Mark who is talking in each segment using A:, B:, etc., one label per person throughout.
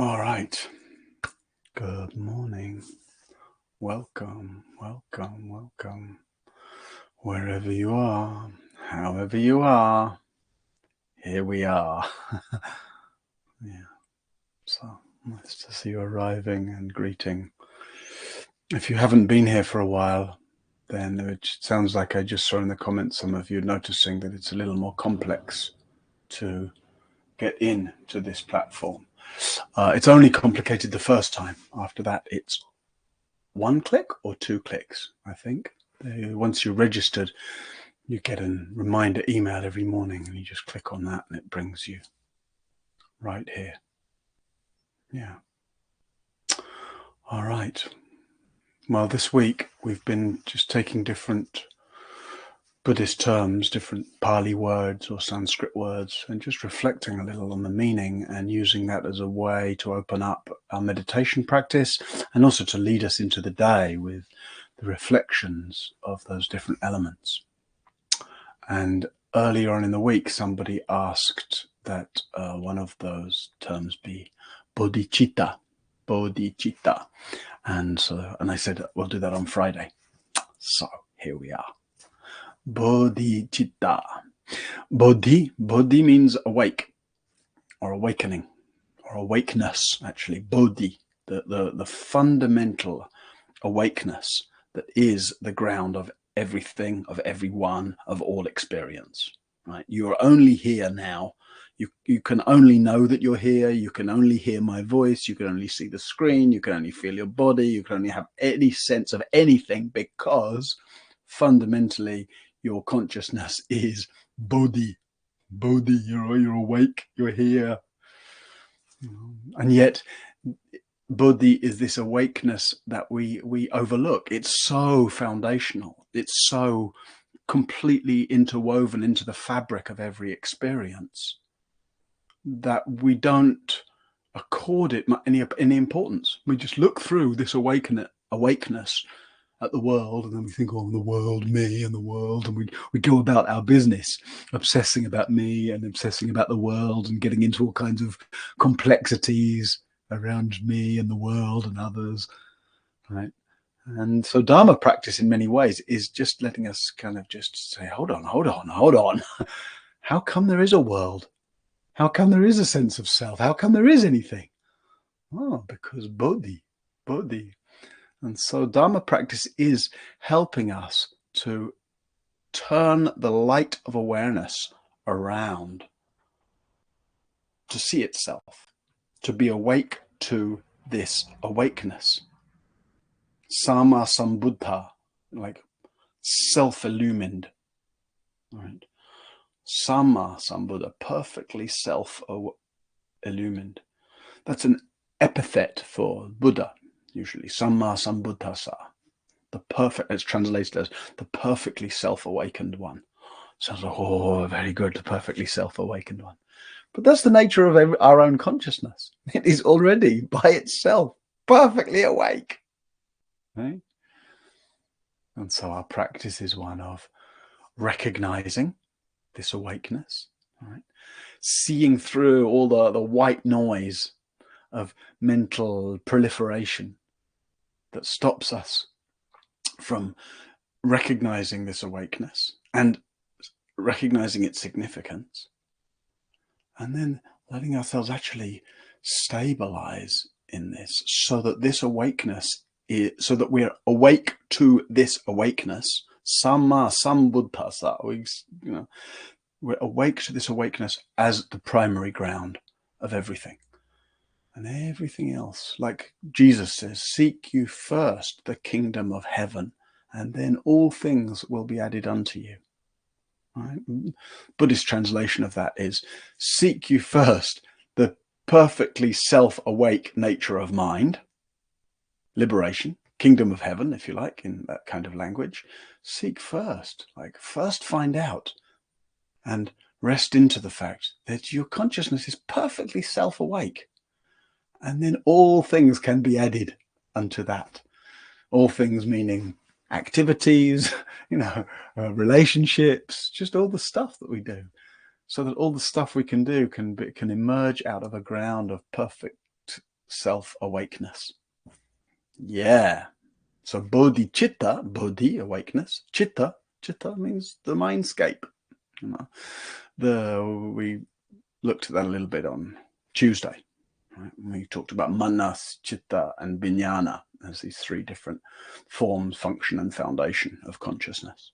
A: All right. Good morning. Welcome, welcome, welcome. Wherever you are, however you are, here we are. Yeah. So nice to see you arriving and greeting. If you haven't been here for a while, then it sounds like I just saw in the comments some of you noticing that it's a little more complex to get in to this platform. It's only complicated the first time. After that, it's one click or two clicks, I think. Once you're registered, you get a reminder email every morning and you just click on that and it brings you right here. Yeah. All right. Well, this week we've been just taking different Buddhist terms, different Pali words or Sanskrit words, and just reflecting a little on the meaning and using that as a way to open up our meditation practice and also to lead us into the day with the reflections of those different elements. And earlier on in the week, somebody asked that one of those terms be bodhicitta, bodhicitta. And I said, we'll do that on Friday. So here we are. Bodhicitta. Bodhi means awake or awakening or awakeness, actually. Bodhi, the fundamental awakeness that is the ground of everything, of everyone, of all experience. Right? You're only here now. You can only know that you're here. You can only hear my voice. You can only see the screen. You can only feel your body. You can only have any sense of anything because fundamentally your consciousness is bodhi. Bodhi, you're awake, you're here. And yet bodhi is this awakeness that we overlook. It's so foundational. It's so completely interwoven into the fabric of every experience that we don't accord it any importance. We just look through this awakeness at the world, and then we think, oh, the world, me and the world, and we go about our business obsessing about me and obsessing about the world and getting into all kinds of complexities around me and the world and others, right? And so Dharma practice in many ways is just letting us kind of just say, hold on. How come there is a world? How come there is a sense of self? How come there is anything? Oh, because bodhi. And so Dharma practice is helping us to turn the light of awareness around, to see itself, to be awake to this awakeness. Sama sambuddha, like self-illumined. Right? Sama sambuddha, perfectly self-illumined. That's an epithet for Buddha. Usually, Samma Sambuddhasa, the perfect, it's translated as the perfectly self-awakened one. Sounds like, oh, very good, the perfectly self-awakened one. But that's the nature of our own consciousness. It is already by itself perfectly awake. Right? And so our practice is one of recognizing this awakeness, right? Seeing through all the white noise of mental proliferation that stops us from recognizing this awakeness and recognizing its significance, and then letting ourselves actually stabilize in this so that this awakeness is, so that we're awake to this awakeness, Samma Sambuddhasa, we're awake to this awakeness as the primary ground of everything. And everything else, like Jesus says, seek you first the kingdom of heaven, and then all things will be added unto you. Right? Buddhist translation of that is, seek you first the perfectly self-awake nature of mind, liberation, kingdom of heaven, if you like, in that kind of language. Seek first, like first find out and rest into the fact that your consciousness is perfectly self-awake. And then all things can be added unto that. All things meaning activities, relationships, just all the stuff that we do. So that all the stuff we can do can emerge out of a ground of perfect self-awakeness. Yeah. So bodhicitta, bodhi, awakeness. Chitta means the mindscape. You know, we looked at that a little bit on Tuesday. Right? We talked about manas, chitta, and vijnana as these three different forms, function, and foundation of consciousness.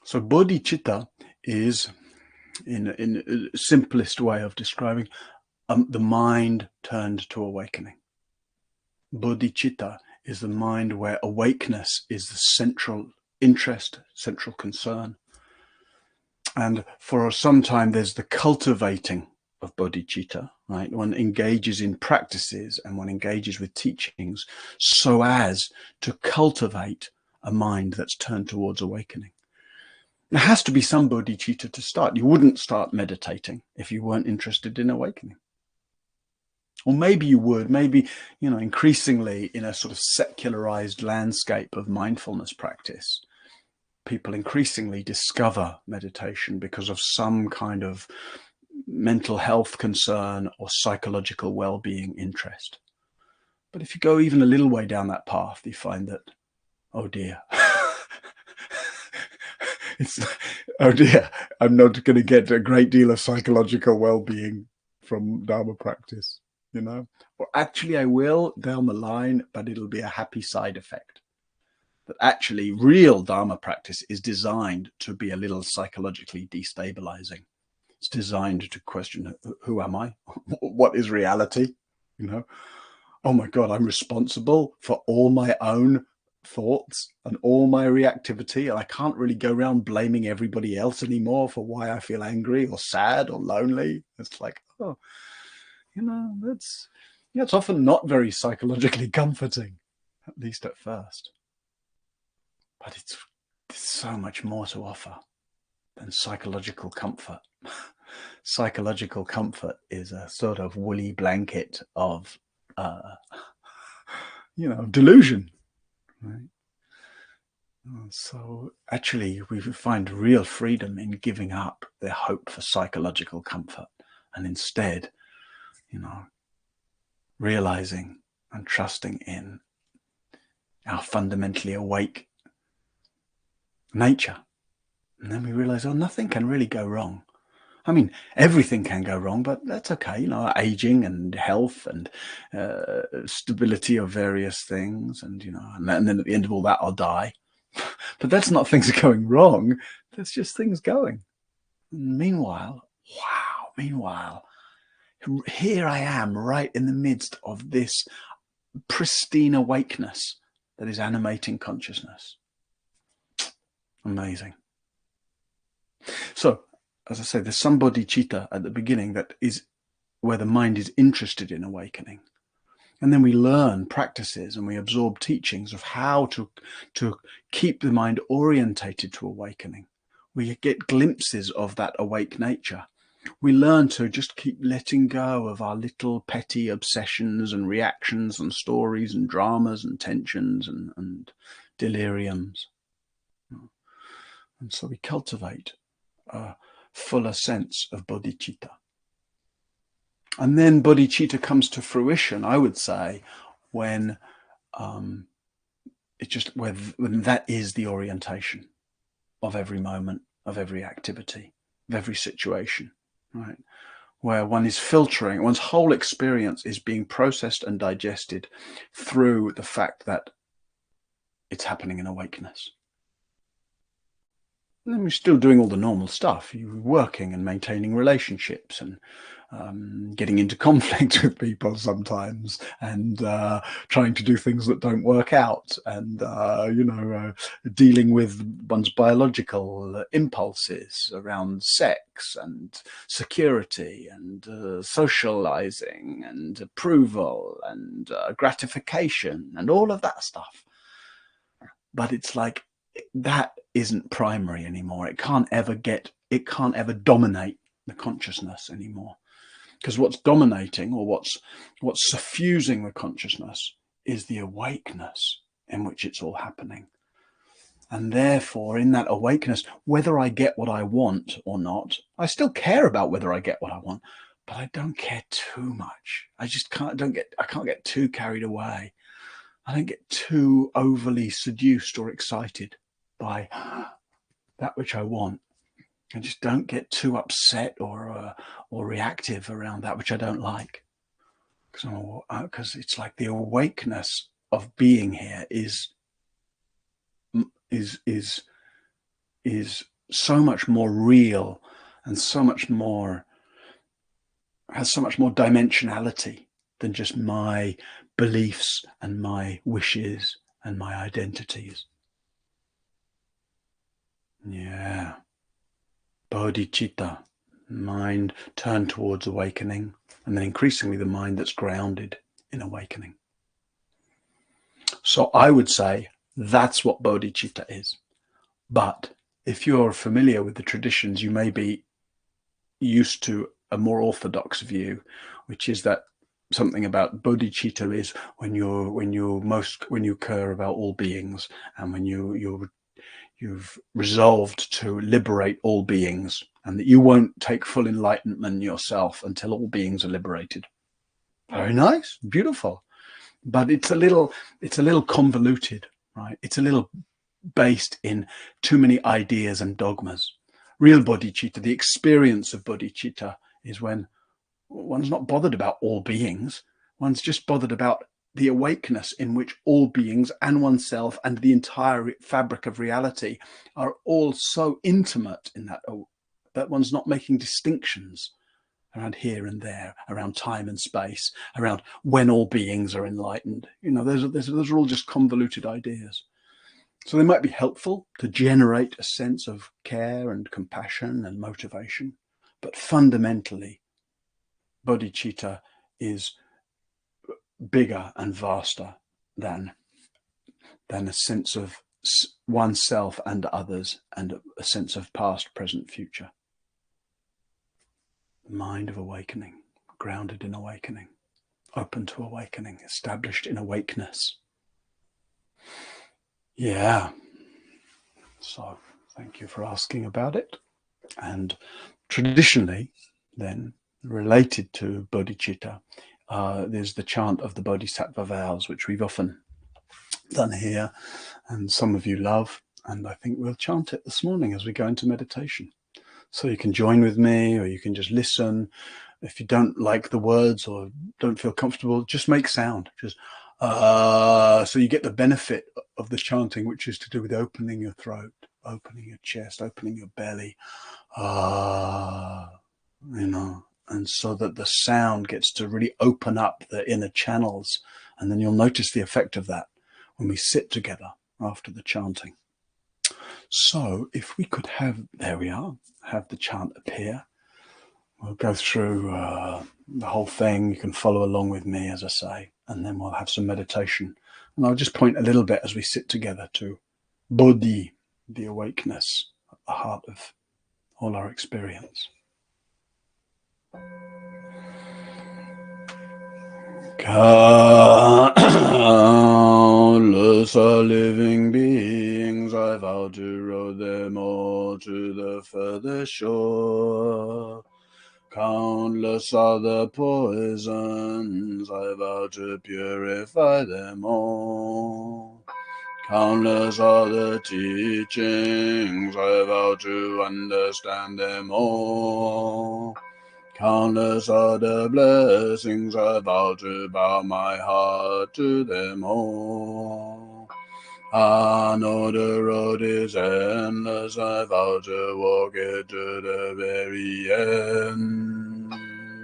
A: So bodhicitta is, in a simplest way of describing, the mind turned to awakening. Bodhicitta is the mind where awakeness is the central interest, central concern. And for some time, there's the cultivating of bodhicitta, right? One engages in practices and one engages with teachings so as to cultivate a mind that's turned towards awakening. There has to be some bodhicitta to start. You wouldn't start meditating if you weren't interested in awakening. Or maybe you would, maybe, you know, increasingly in a sort of secularized landscape of mindfulness practice, people increasingly discover meditation because of some kind of mental health concern or psychological well-being interest. But if you go even a little way down that path, you find that, oh dear, oh dear, I'm not going to get a great deal of psychological well-being from Dharma practice, you know? Or actually I will down the line, but it'll be a happy side effect. That actually real Dharma practice is designed to be a little psychologically destabilizing. It's designed to question, who am I? What is reality? You know, oh my God, I'm responsible for all my own thoughts and all my reactivity. And I can't really go around blaming everybody else anymore for why I feel angry or sad or lonely. It's like, oh, you know, that's, yeah, it's often not very psychologically comforting, at least at first. But it's so much more to offer than psychological comfort. Psychological comfort is a sort of woolly blanket of, you know, delusion. Right? So actually, we find real freedom in giving up the hope for psychological comfort and instead, you know, realizing and trusting in our fundamentally awake nature. And then we realize, oh, nothing can really go wrong. I mean, everything can go wrong, but that's okay. You know, aging and health and stability of various things. And, you know, and then at the end of all that, I'll die. But that's not things are going wrong. That's just things going. And meanwhile, here I am right in the midst of this pristine awakeness that is animating consciousness. Amazing. So, as I say, there's some bodhicitta at the beginning that is where the mind is interested in awakening. And then we learn practices and we absorb teachings of how to keep the mind orientated to awakening. We get glimpses of that awake nature. We learn to just keep letting go of our little petty obsessions and reactions and stories and dramas and tensions and deliriums. And so we cultivate a fuller sense of bodhicitta. And then bodhicitta comes to fruition, I would say, when when that is the orientation of every moment, of every activity, of every situation, right? Where one is filtering, one's whole experience is being processed and digested through the fact that it's happening in awakeness. And then we're still doing all the normal stuff. You're working and maintaining relationships and getting into conflict with people sometimes and trying to do things that don't work out and, dealing with one's biological impulses around sex and security and socializing and approval and gratification and all of that stuff. But it's like, that isn't primary anymore. It can't ever dominate the consciousness anymore. Because what's dominating or what's suffusing the consciousness is the awakeness in which it's all happening. And therefore, in that awakeness, whether I get what I want or not, I still care about whether I get what I want, but I don't care too much. I can't get too carried away. I don't get too overly seduced or excited by that which I want. I just don't get too upset or reactive around that which I don't like. Because it's like the awakeness of being here is so much more real and has so much more dimensionality than just my beliefs and my wishes and my identities. Yeah. Bodhicitta, mind turned towards awakening, and then increasingly the mind that's grounded in awakening. So I would say that's what bodhicitta is. But if you're familiar with the traditions, you may be used to a more orthodox view, which is that something about bodhicitta is when you care about all beings, and when you've resolved to liberate all beings, and that you won't take full enlightenment yourself until all beings are liberated. Very nice, beautiful, but it's a little convoluted, right? It's a little based in too many ideas and dogmas. Real bodhicitta, the experience of bodhicitta, is when one's not bothered about all beings. One's just bothered about the awakeness in which all beings and oneself and the entire fabric of reality are all so intimate in that one's not making distinctions around here and there, around time and space, around when all beings are enlightened. Those are all just convoluted ideas. So they might be helpful to generate a sense of care and compassion and motivation, but fundamentally, bodhicitta is bigger and vaster than a sense of oneself and others, and a sense of past, present, future. The mind of awakening, grounded in awakening, open to awakening, established in awakeness. Yeah. So thank you for asking about it. And traditionally, then, related to bodhicitta, there's the chant of the Bodhisattva vows, which we've often done here, and some of you love, and I think we'll chant it this morning as we go into meditation. So you can join with me, or you can just listen. If you don't like the words or don't feel comfortable, just make sound. Just so you get the benefit of the chanting, which is to do with opening your throat, opening your chest, opening your belly, and so that the sound gets to really open up the inner channels. And then you'll notice the effect of that when we sit together after the chanting. So if we could have the chant appear. We'll go through the whole thing. You can follow along with me, as I say, and then we'll have some meditation. And I'll just point a little bit as we sit together to Bodhi, the awakeness at the heart of all our experience. Countless are living beings, I vow to row them all to the further shore. Countless are the poisons, I vow to purify them all. Countless are the teachings, I vow to understand them all. Countless are the blessings, I vow to bow my heart to them all. I know the road is endless, I vow to walk it to the very end.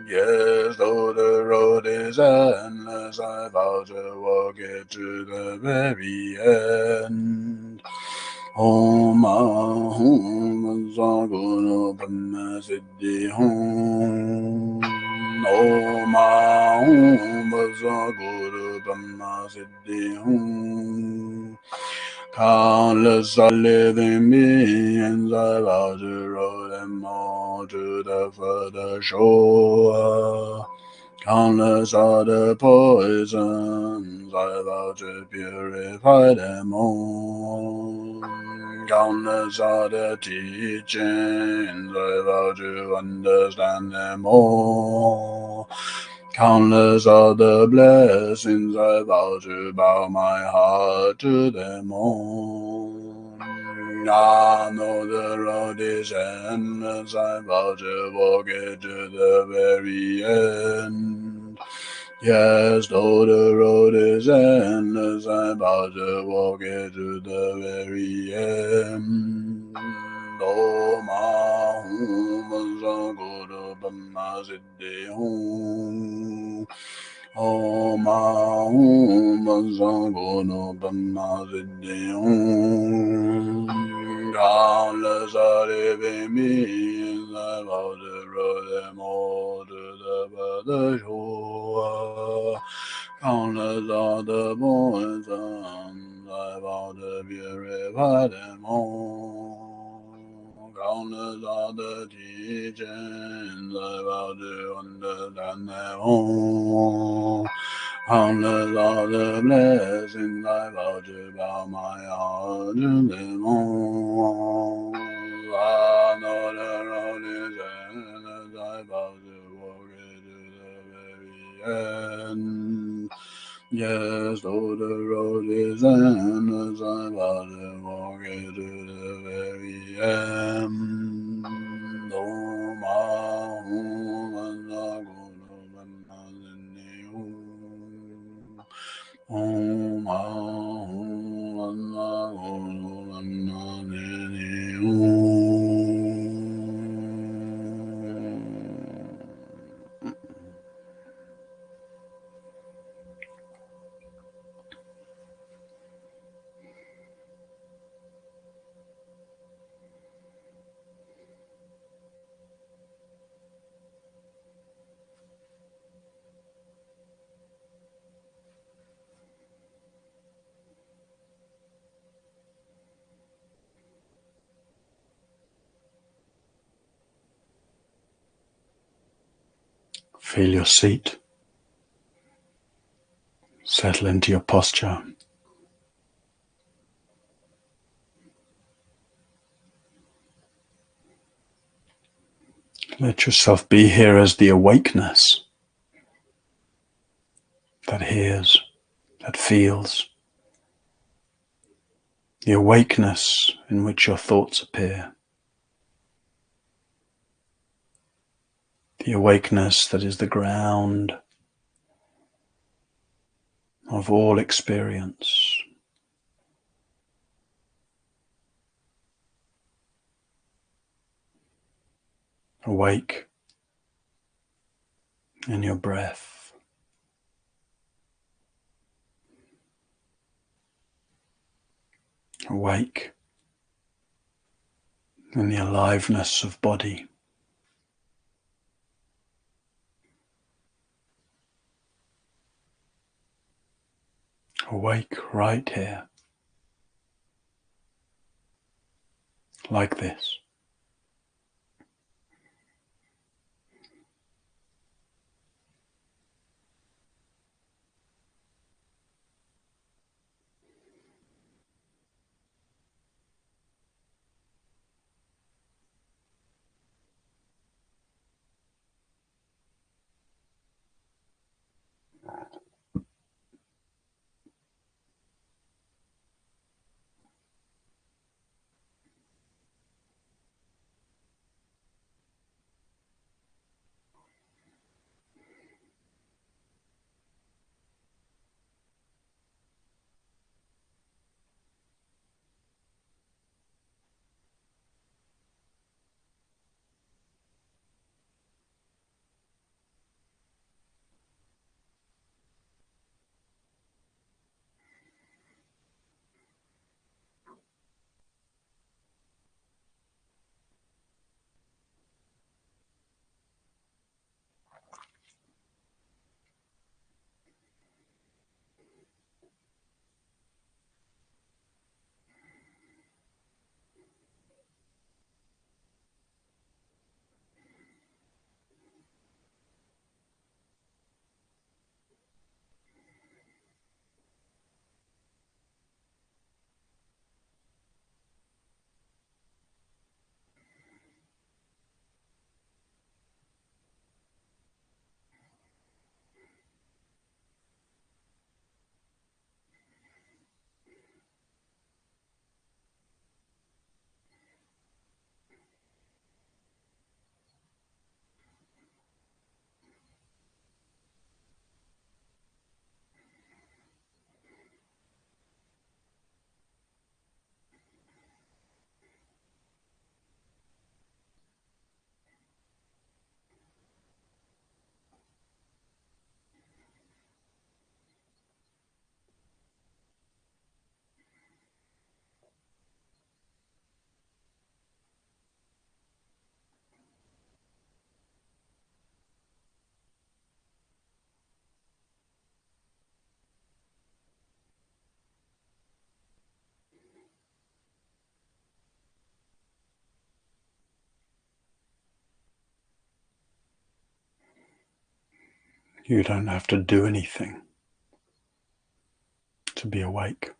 A: Yes, though the road is endless, I vow to walk it to the very end. Om Ahum Saguru Brahma Siddhi Hum. Om Ahum Saguru Brahma Siddhi Hum. Countless are living beings, I vow to row them all to the further shore. Countless are the poisons, I vow to purify them all. Countless are the teachings, I vow to understand them all. Countless are the blessings, I vow to bow my heart to them all. I know the road is endless, I vow to walk it to the very end. Yes, though the road is endless, I'm about to walk it to the very end. Oh, my home, go to Bamazide home. Oh, my home, go to Bamazide home. Countless are living me, I'm about to roll them all to the shore. Countless are the poisons, I vow to purify them all. Countless are the teachings, I vow to understand them all. Countless are the blessings, I vow to bow my heart to them all. I know the road is endless, I vow to walk it to the very end. Yes, though the road is endless, I vow to walk it to the very end. Oh, my home, I go to my Feel your seat. Settle into your posture. Let yourself be here as the awakeness that hears, that feels, the awakeness in which your thoughts appear, the awakeness that is the ground of all experience. Awake in your breath. Awake in the aliveness of body. Awake right here, like this. You don't have to do anything to be awake.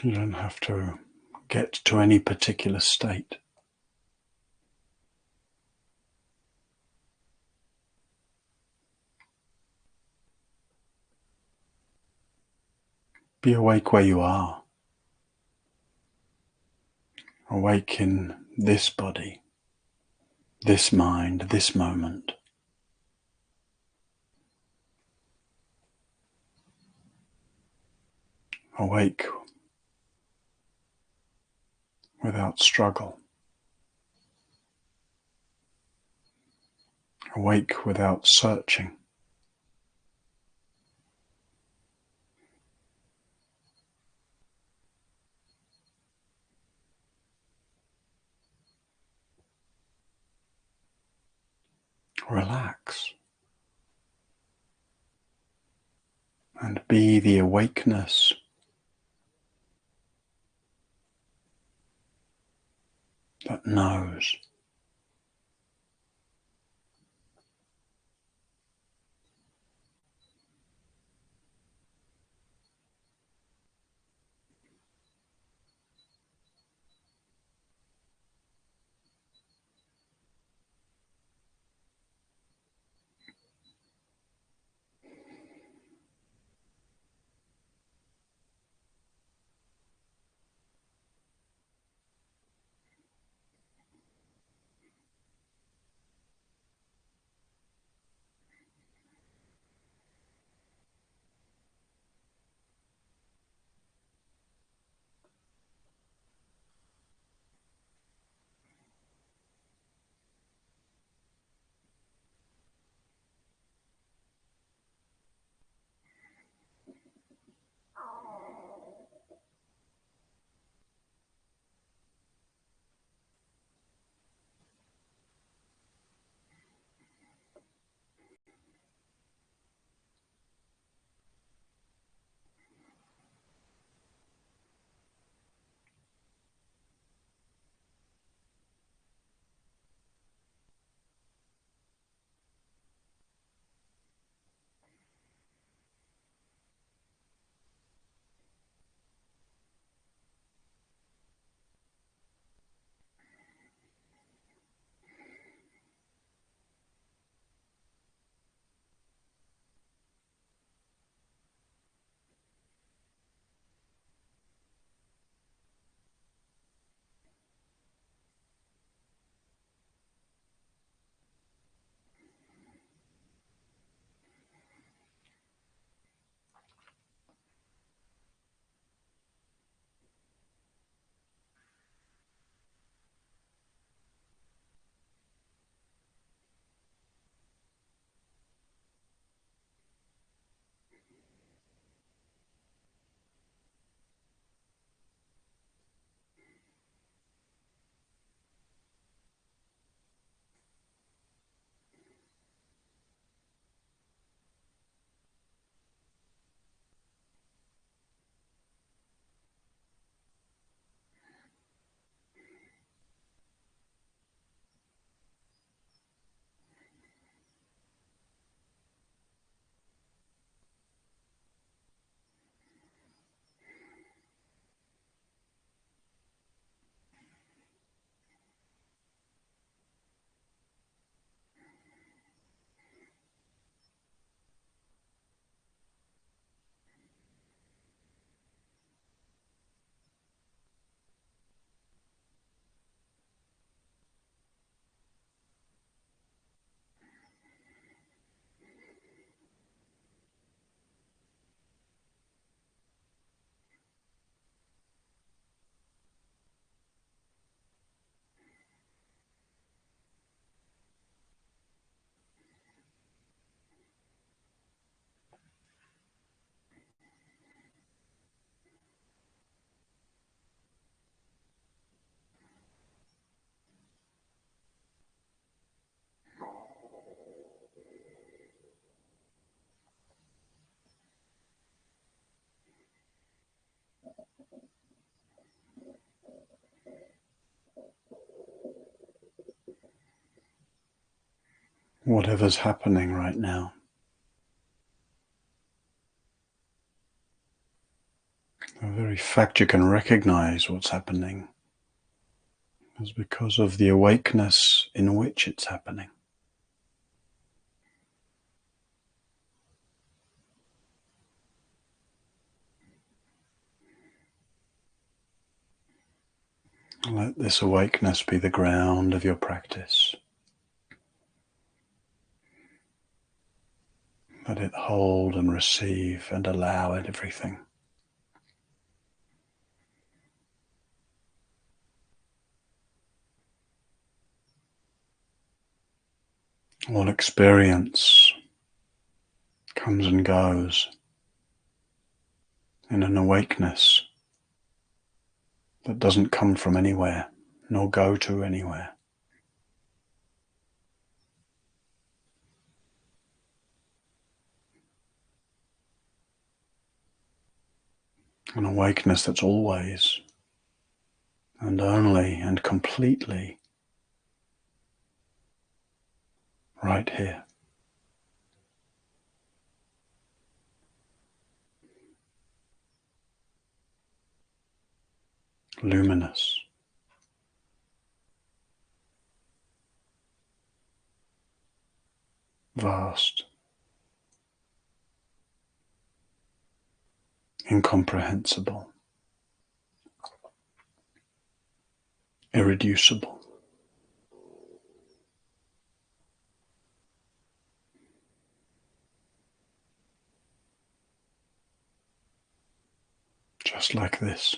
A: You don't have to get to any particular state. Be awake where you are. Awake in this body, this mind, this moment. Awake without struggle. Awake without searching. Relax and be the awakeness that knows. Whatever's happening right now, the very fact you can recognize what's happening is because of the awakeness in which it's happening. Let this awakeness be the ground of your practice. Let it hold and receive and allow it everything. All experience comes and goes in an awakeness that doesn't come from anywhere, nor go to anywhere. An awakeness that's always and only and completely right here. Luminous. Vast. Incomprehensible. Irreducible. Just like this.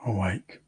A: awake.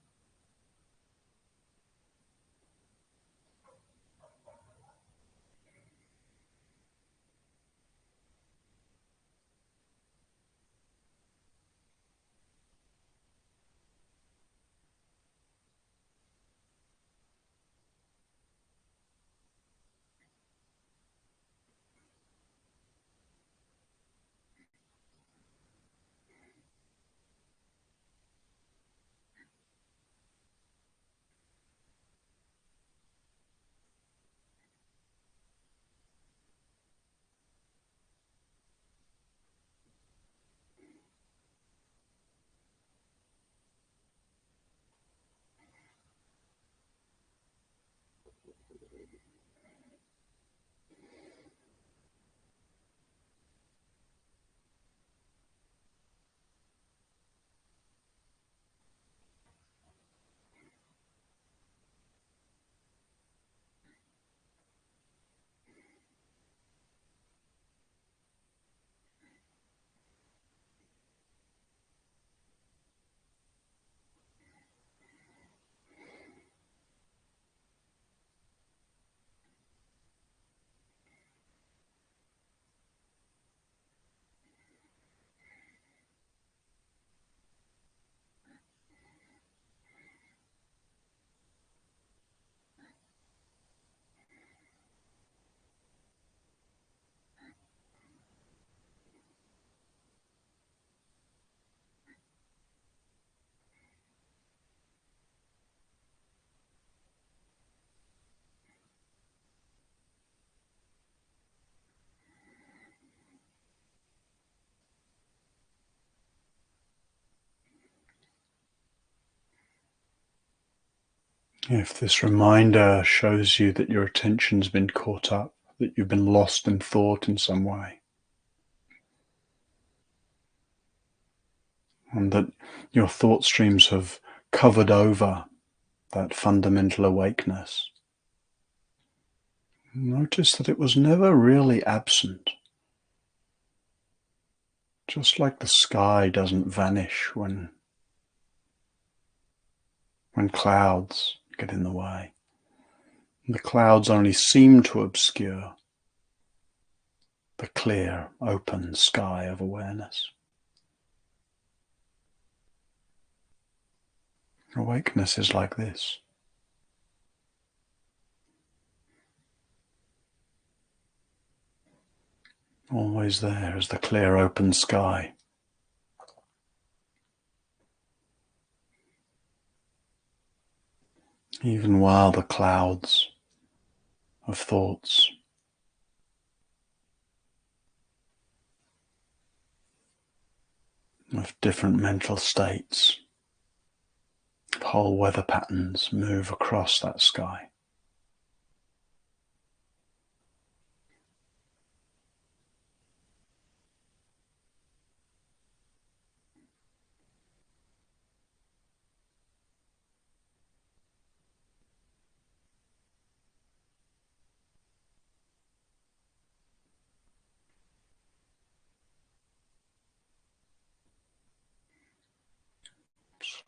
A: If this reminder shows you that your attention's been caught up, that you've been lost in thought in some way, and that your thought streams have covered over that fundamental awakeness, notice that it was never really absent. Just like the sky doesn't vanish when clouds get in the way. The clouds only seem to obscure the clear, open sky of awareness. Awakeness is like this. Always there is the clear, open sky. Even while the clouds of thoughts of different mental states, whole weather patterns move across that sky.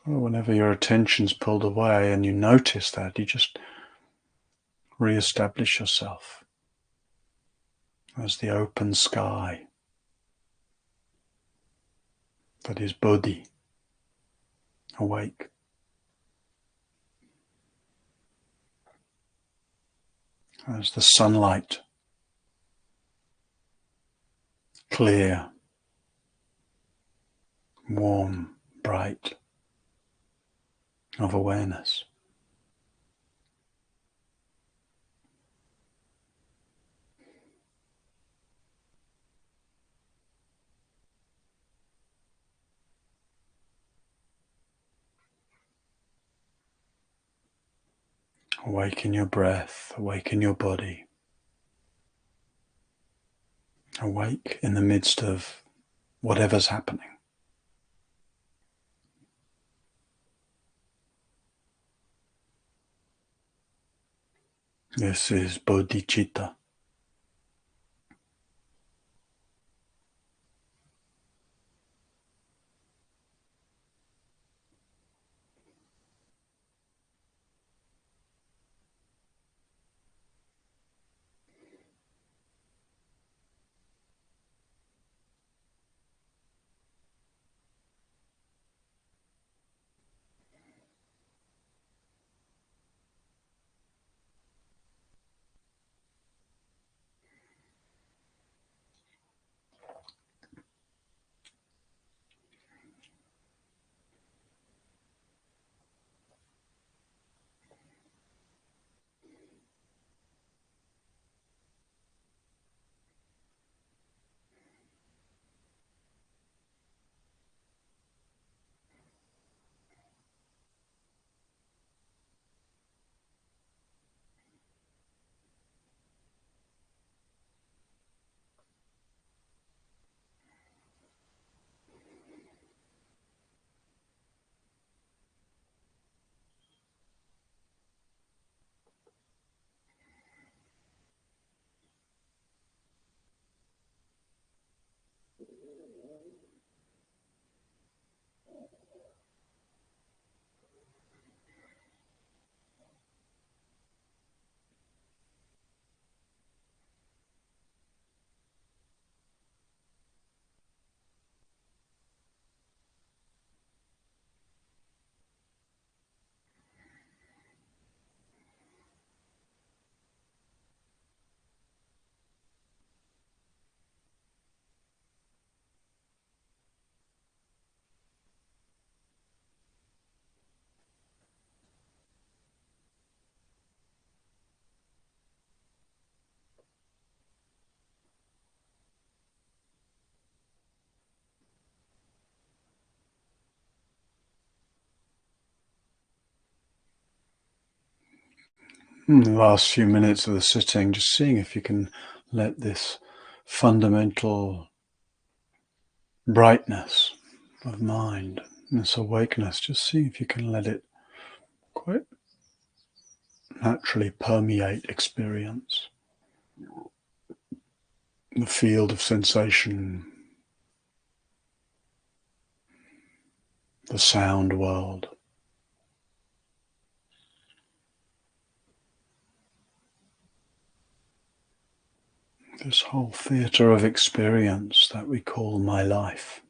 A: So whenever your attention's pulled away and you notice that, you just re-establish yourself as the open sky that is Bodhi, awake. As the sunlight, clear, warm, bright, of awareness. Awaken your breath, awaken your body. Awake in the midst of whatever's happening. This is bodhicitta. In the last few minutes of the sitting, just seeing if you can let this fundamental brightness of mind, this awakeness, just see if you can let it quite naturally permeate experience, the field of sensation, the sound world. This whole theatre of experience that we call my life.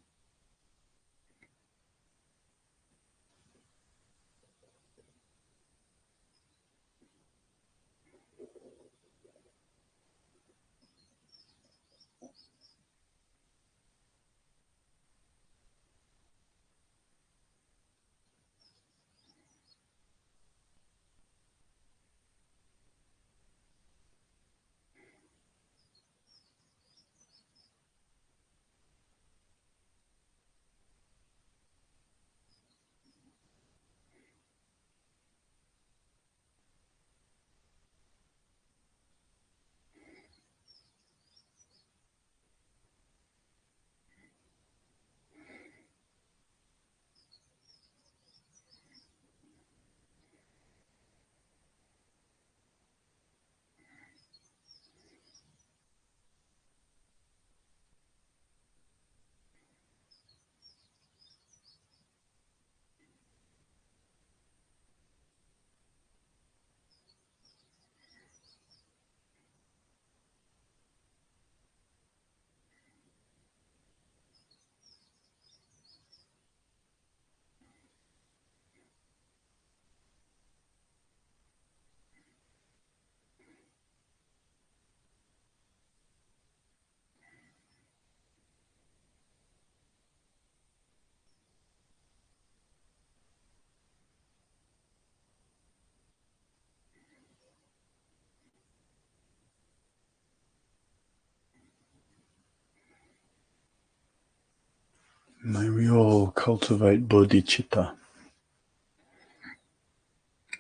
A: May we all cultivate bodhicitta.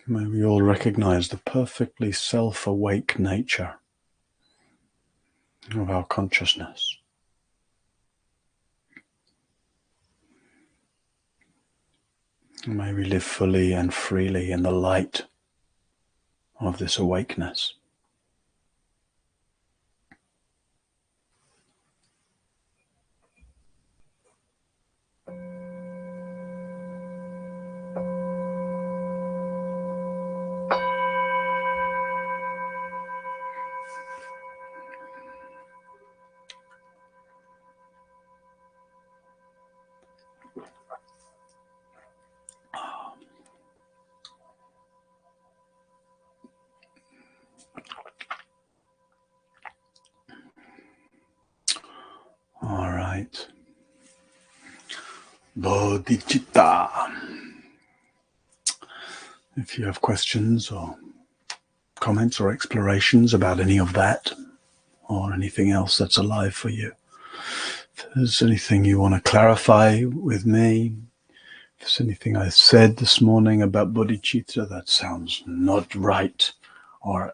A: May we all recognize the perfectly self-awake nature of our consciousness. May we live fully and freely in the light of this awakeness. All right. Bodhicitta. If you have questions or comments or explorations about any of that or anything else that's alive for you, if there's anything you want to clarify with me, if there's anything I said this morning about bodhicitta that sounds not right or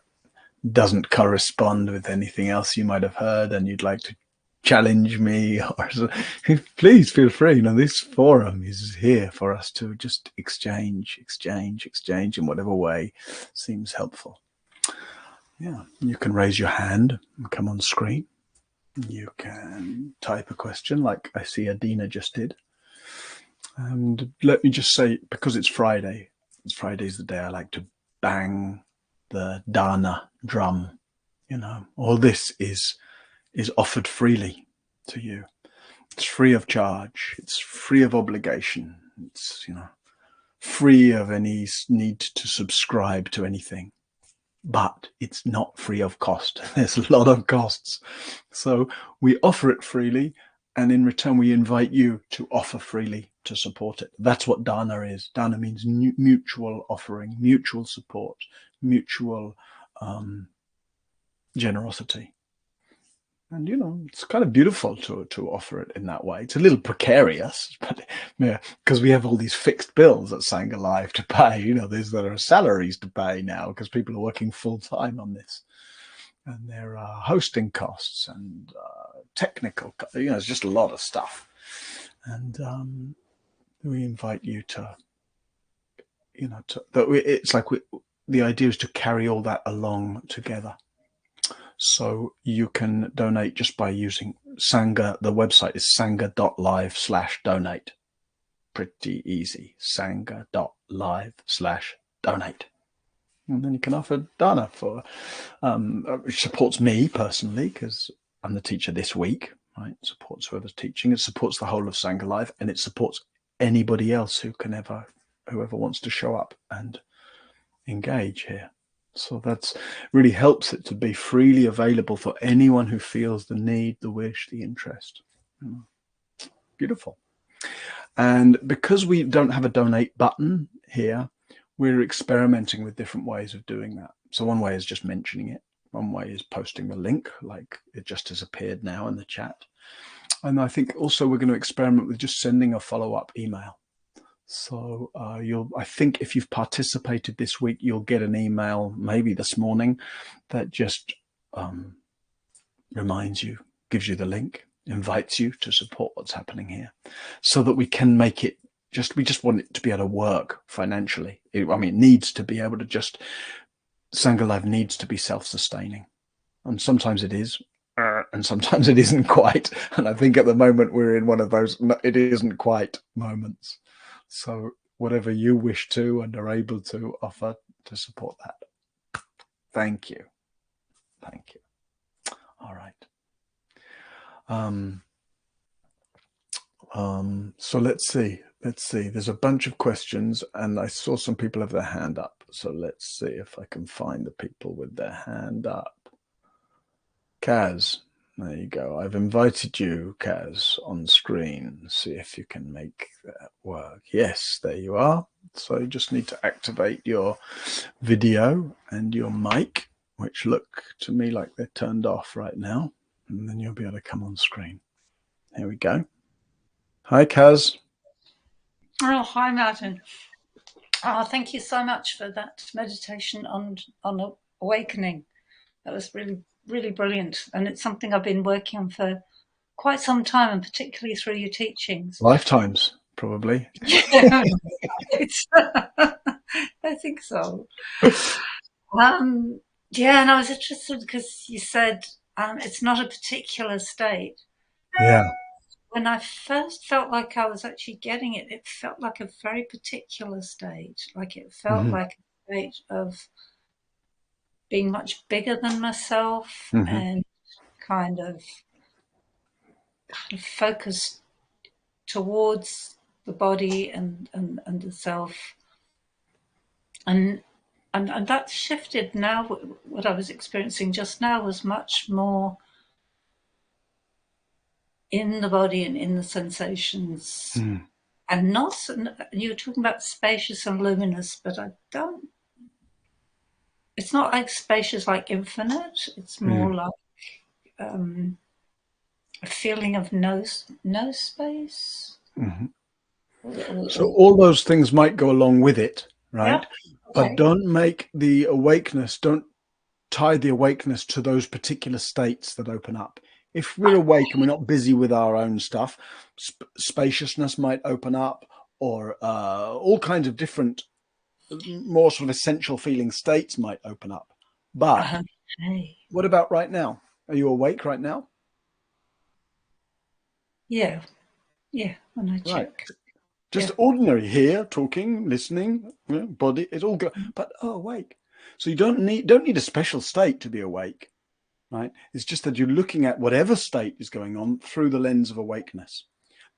A: doesn't correspond with anything else you might have heard and you'd like to challenge me, or please feel free. This forum is here for us to just exchange in whatever way seems helpful. Yeah, you can raise your hand and come on screen. You can type a question like I see Adina just did. And let me just say, because it's Friday, Friday's the day I like to bang the dana drum. All this is offered freely to you. It's free of charge. It's free of obligation. It's, free of any need to subscribe to anything. But it's not free of cost. There's a lot of costs. So we offer it freely, and in return we invite you to offer freely to support it. That's what dana is. Dana means mutual offering, mutual support, mutual generosity. And, it's kind of beautiful to offer it in that way. It's a little precarious, but yeah, because we have all these fixed bills at Sangha Live to pay. There are salaries to pay now because people are working full time on this. And there are hosting costs and technical, it's just a lot of stuff. And we invite you to, it's like the idea is to carry all that along together. So you can donate just by using Sangha. The website is sangha.live/donate. Pretty easy. Sangha.live/donate. And then you can offer dana for, which supports me personally, because I'm the teacher this week, right? It supports whoever's teaching. It supports the whole of Sangha Live, and it supports anybody else whoever wants to show up and engage here. So that's really helps it to be freely available for anyone who feels the need, the wish, the interest. Beautiful. And because we don't have a donate button here, we're experimenting with different ways of doing that. So one way is just mentioning it. One way is posting the link, like it just has appeared now in the chat. And I think also we're going to experiment with just sending a follow-up email. So I think if you've participated this week, you'll get an email maybe this morning that just reminds you, gives you the link, invites you to support what's happening here, so that we can make it we just want it to be able to work financially. It needs to be able to Sangha Live needs to be self-sustaining. And sometimes it is, and sometimes it isn't quite. And I think at the moment we're in one of those it isn't quite moments. So whatever you wish to and are able to offer to support that. Thank you. Thank you. All right. So let's see. There's a bunch of questions, and I saw some people have their hand up. So let's see if I can find the people with their hand up. Kaz, there you go. I've invited you, Kaz, on screen. See if you can make that work. Yes, there you are. So you just need to activate your video and your mic, which look to me like they're turned off right now. And then you'll be able to come on screen. Here we go. Hi, Kaz.
B: Oh, hi, Martin. Oh, thank you so much for that meditation on awakening. That was really, really brilliant. And it's something I've been working on for quite some time, and particularly through your teachings.
A: Lifetimes, probably.
B: Yeah, I think so. Yeah, and I was interested because you said it's not a particular state.
A: Yeah.
B: When I first felt like I was actually getting it, it felt like a very particular state. Like it felt like a state of being much bigger than myself and kind of focused towards the body and the self. And that shifted now. What I was experiencing just now was much more in the body and in the sensations. And not, you were talking about spacious and luminous, but it's not like spacious like infinite. It's more like a feeling of no space.
A: So all those things might go along with it, right?
B: Yeah.
A: Okay. But don't make the awakeness, don't tie the awakeness to those particular states that open up. If we're awake and we're not busy with our own stuff, spaciousness might open up, or all kinds of different, more sort of essential feeling states might open up. But what about right now? Are you awake right now?
B: Yeah. When I check.
A: Right. Just ordinary here, talking, listening, body, it's all good. But awake. So you don't need a special state to be awake. Right? It's just that you're looking at whatever state is going on through the lens of awakeness.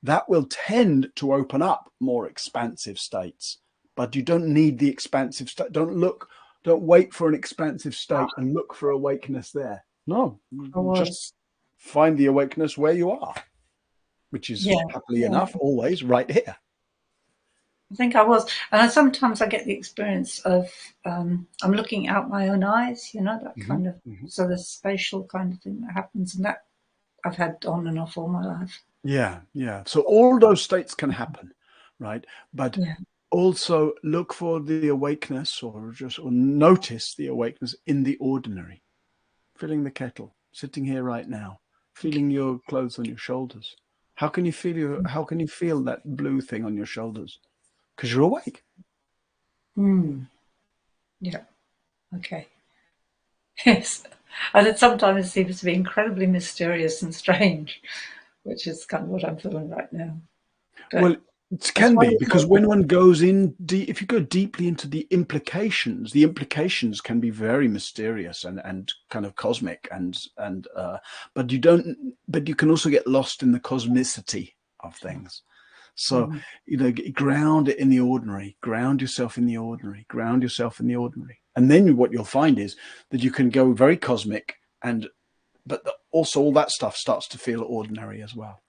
A: That will tend to open up more expansive states, but you don't need the expansive state. Don't wait for an expansive state and look for awakeness there. No, just find the awakeness where you are, which is happily enough always right here.
B: I think I was, and sometimes I get the experience of I'm looking out my own eyes, that kind of, so the spatial kind of thing that happens, and that I've had on and off all my life.
A: Yeah, yeah. So all those states can happen, right? But
B: Yeah.
A: also look for the awakeness, or notice the awakeness in the ordinary. Filling the kettle, sitting here right now,
B: Okay.
A: feeling your clothes on your shoulders. How can you feel that blue thing on your shoulders? Because you're awake.
B: Yeah. Okay. Yes. And it sometimes seems to be incredibly mysterious and strange, which is kind of what I'm feeling right now.
A: Well,
B: But
A: it
B: that's
A: can be,
B: wonderful.
A: because when one goes in deep, if you go deeply into the implications can be very mysterious and kind of cosmic, but you can also get lost in the cosmicity of things. So, ground it in the ordinary, ground yourself in the ordinary, ground yourself in the ordinary. And then what you'll find is that you can go very cosmic, but also all that stuff starts to feel ordinary as well.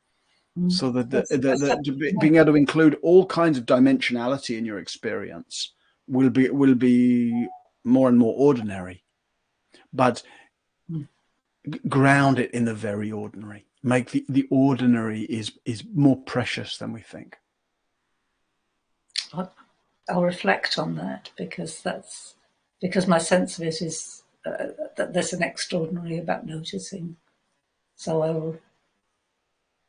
A: So that being able to include all kinds of dimensionality in your experience will be more and more ordinary, but ground it in the very ordinary. Make the ordinary is more precious than we think.
B: I'll reflect on that, because my sense of it is that there's an extraordinary about noticing. So I will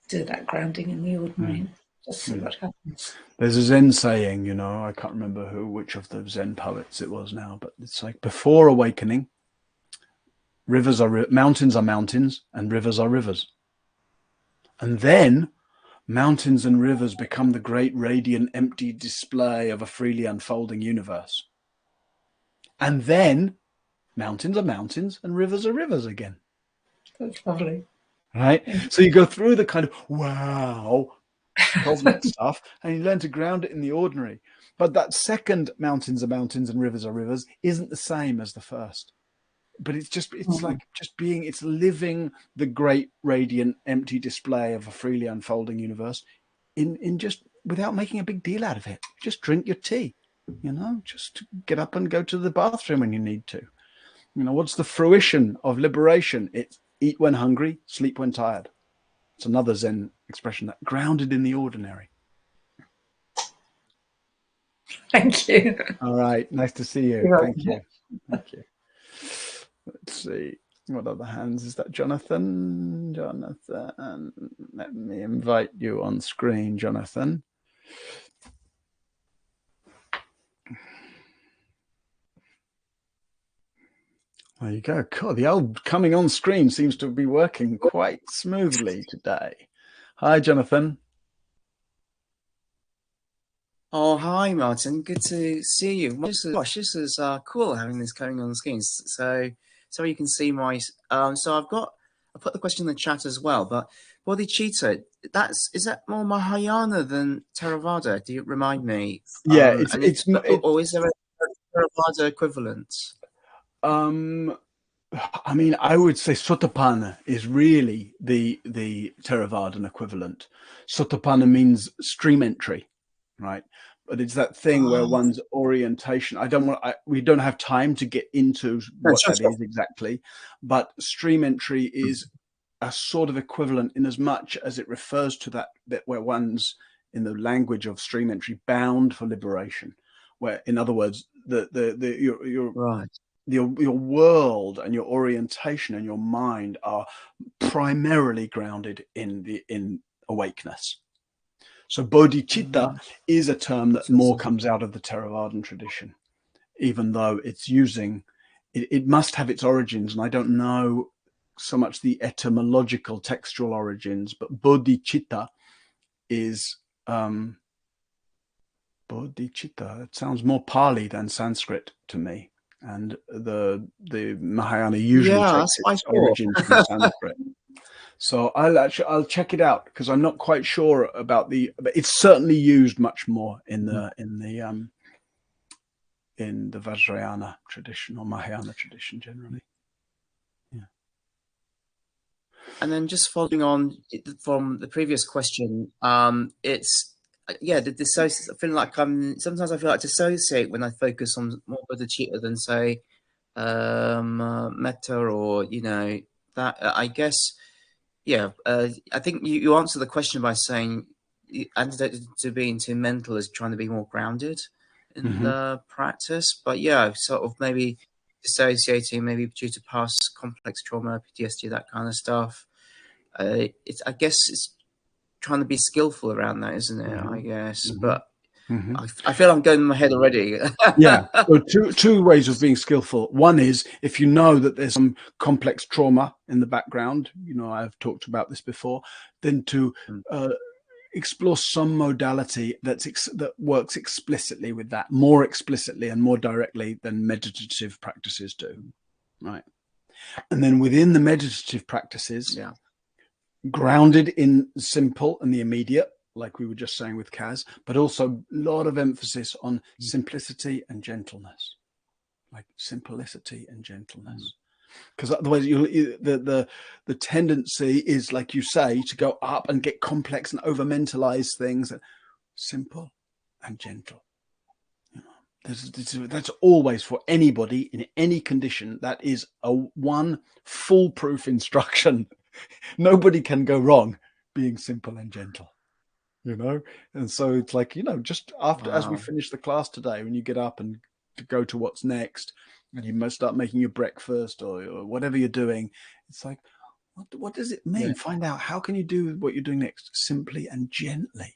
B: do that grounding in the ordinary and just see what happens.
A: There's a Zen saying, I can't remember which of the Zen poets it was now, but it's like, before awakening, mountains are mountains and rivers are rivers. And then mountains and rivers become the great radiant empty display of a freely unfolding universe. And then mountains are mountains and rivers are rivers again.
B: That's lovely.
A: Right? So you go through the kind of wow cosmic stuff, and you learn to ground it in the ordinary. But that second mountains are mountains and rivers are rivers isn't the same as the first. But it's living the great radiant empty display of a freely unfolding universe in just without making a big deal out of it. Just drink your tea, just get up and go to the bathroom when you need to. What's the fruition of liberation? It's eat when hungry, sleep when tired. It's another Zen expression, that grounded in the ordinary.
B: Thank you.
A: All right. Nice to see you.
B: You're
A: Thank
B: welcome.
A: you. Thank you. Let's see. What other hands? Is that Jonathan? Jonathan. Let me invite you on screen, Jonathan. There you go. God, the old coming on screen seems to be working quite smoothly today. Hi, Jonathan.
C: Oh, hi, Martin. Good to see you. Gosh, this is cool having this coming on the screen. So you can see my. So I put the question in the chat as well. But bodhicitta, is that more Mahayana than Theravada? Do you remind me?
A: Yeah,
C: or is there a Theravada equivalent?
A: I mean, I would say Sotapanna is really the Theravadan equivalent. Sotapanna means stream entry, right? But it's that thing where one's orientation. We don't have time to get into what that is exactly, but stream entry is a sort of equivalent in as much as it refers to that bit where one's, in the language of stream entry, bound for liberation. Where, in other words, your
C: right.
A: Your world and your orientation and your mind are primarily grounded in awakeness. So bodhicitta is a term that more comes out of the Theravadan tradition, even though it's it must have its origins, and I don't know so much the etymological textual origins, but bodhicitta is bodhicitta. It sounds more Pali than Sanskrit to me. And the Mahayana usually takes its origins from Sanskrit. So I'll check it out, because I'm not quite sure about but it's certainly used much more in the Vajrayana tradition or Mahayana tradition generally. Yeah.
C: And then just following on from the previous question, it's I feel like sometimes I feel like dissociate when I focus on more bodhicitta than say metta, or that I guess I think you answered the question by saying antidote to being too mental is trying to be more grounded in the practice. But yeah, sort of maybe dissociating, maybe due to past complex trauma, PTSD, that kind of stuff. I guess it's trying to be skillful around that, isn't it? I guess, but I feel I'm going in my head already.
A: Yeah. So two ways of being skillful. One is if you know that there's some complex trauma in the background, you know, I've talked about this before, then to explore some modality that works explicitly with that, more explicitly and more directly than meditative practices do. Right. And then within the meditative practices, grounded in simple and the immediate, like we were just saying with Kaz, but also a lot of emphasis on simplicity and gentleness, like simplicity and gentleness. Because otherwise the tendency is, like you say, to go up and get complex and over mentalize things. Simple and gentle. You know, that's always, for anybody in any condition, that is a one foolproof instruction. Nobody can go wrong being simple and gentle. You know, and so it's like, you know, just after, as we finish the class today, when you get up and to go to what's next, and you must start making your breakfast or whatever you're doing, it's like, what does it mean? Find out, how can you do what you're doing next simply and gently,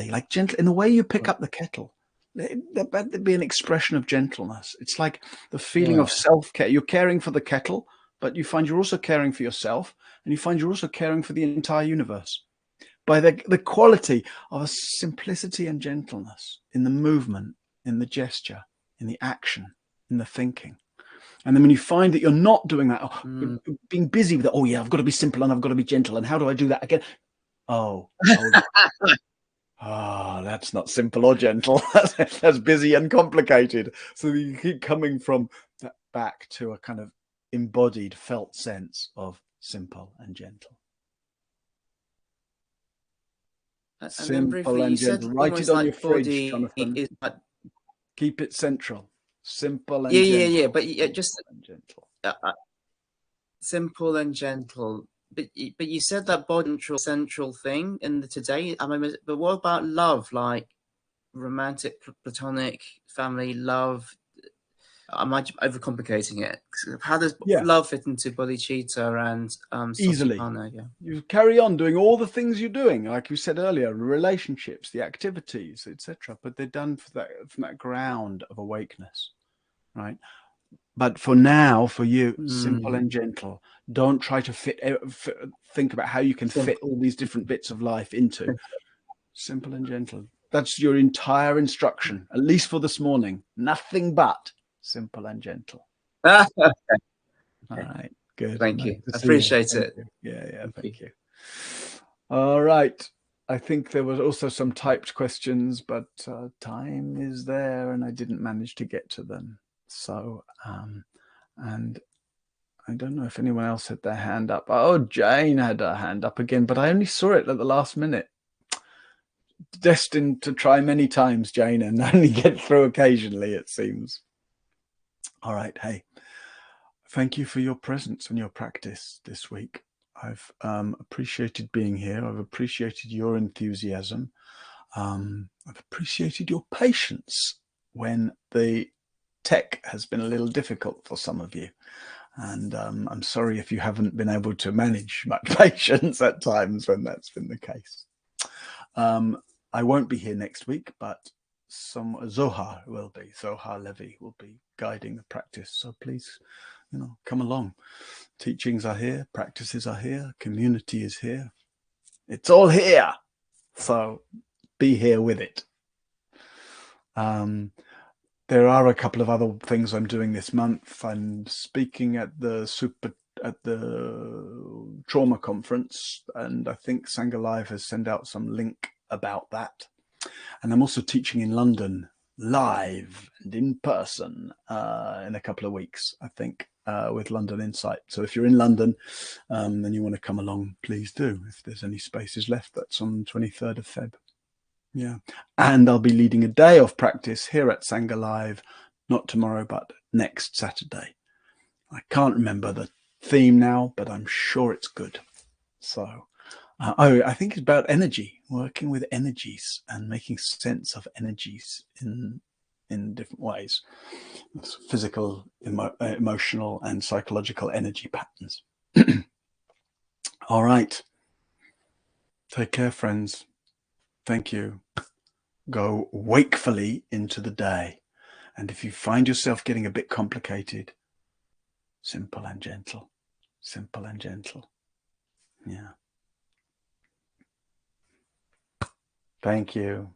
A: like gently in the way you pick up the kettle. That'd be an expression of gentleness. It's like the feeling of self-care. You're caring for the kettle, but you find you're also caring for yourself, and you find you're also caring for the entire universe by the quality of a simplicity and gentleness in the movement, in the gesture, in the action, in the thinking. And then when you find that you're not doing that, being busy with it, oh yeah, I've got to be simple and I've got to be gentle, and how do I do that again? That's not simple or gentle. That's busy and complicated. So you keep coming from that back to a kind of embodied, felt sense of simple and gentle. Simple and gentle. Write it on your fridge, Jonathan. Keep it central. Simple and gentle.
C: Yeah. But just gentle. Simple and gentle. But you said that body central thing in the today. I mean, but what about love? Like romantic, platonic, family love? Am I overcomplicating it? How does love fit into bodhicitta and
A: easily?
C: Satipatthana?
A: You carry on doing all the things you're doing, like you said earlier, relationships, the activities, etc. But they're done from that ground of awakeness, right? But for now, for you, simple and gentle. Don't try to think about how you can fit all these different bits of life into simple and gentle. That's your entire instruction, at least for this morning. Nothing but simple and gentle.
C: Okay.
A: All right, good.
C: Thank you. I appreciate it.
A: Yeah, thank you. All right. I think there was also some typed questions, but time is there and I didn't manage to get to them. So, and I don't know if anyone else had their hand up. Oh, Jane had her hand up again, but I only saw it at the last minute. Destined to try many times, Jane, and only get through occasionally, it seems. All right. Hey, thank you for your presence and your practice this week. I've appreciated being here. I've appreciated your enthusiasm. I've appreciated your patience when the tech has been a little difficult for some of you. And I'm sorry if you haven't been able to manage much patience at times when that's been the case. I won't be here next week, but Zohar will be. Zohar Levy will be guiding the practice. So please, come along. Teachings are here, practices are here, community is here. It's all here. So be here with it. There are a couple of other things I'm doing this month. I'm speaking at the trauma conference, and I think Sangha Live has sent out some link about that. And I'm also teaching in London live and in person in a couple of weeks, I think, with London Insight. So if you're in London and you want to come along, please do. If there's any spaces left, that's on the 23rd of Feb. Yeah. And I'll be leading a day of practice here at Sangha Live, not tomorrow, but next Saturday. I can't remember the theme now, but I'm sure it's good. So, I think it's about energy, working with energies and making sense of energies in different ways. It's physical, emotional, and psychological energy patterns. All right. Take care, friends. Thank you. Go wakefully into the day. And if you find yourself getting a bit complicated, simple and gentle. Simple and gentle. Yeah. Thank you.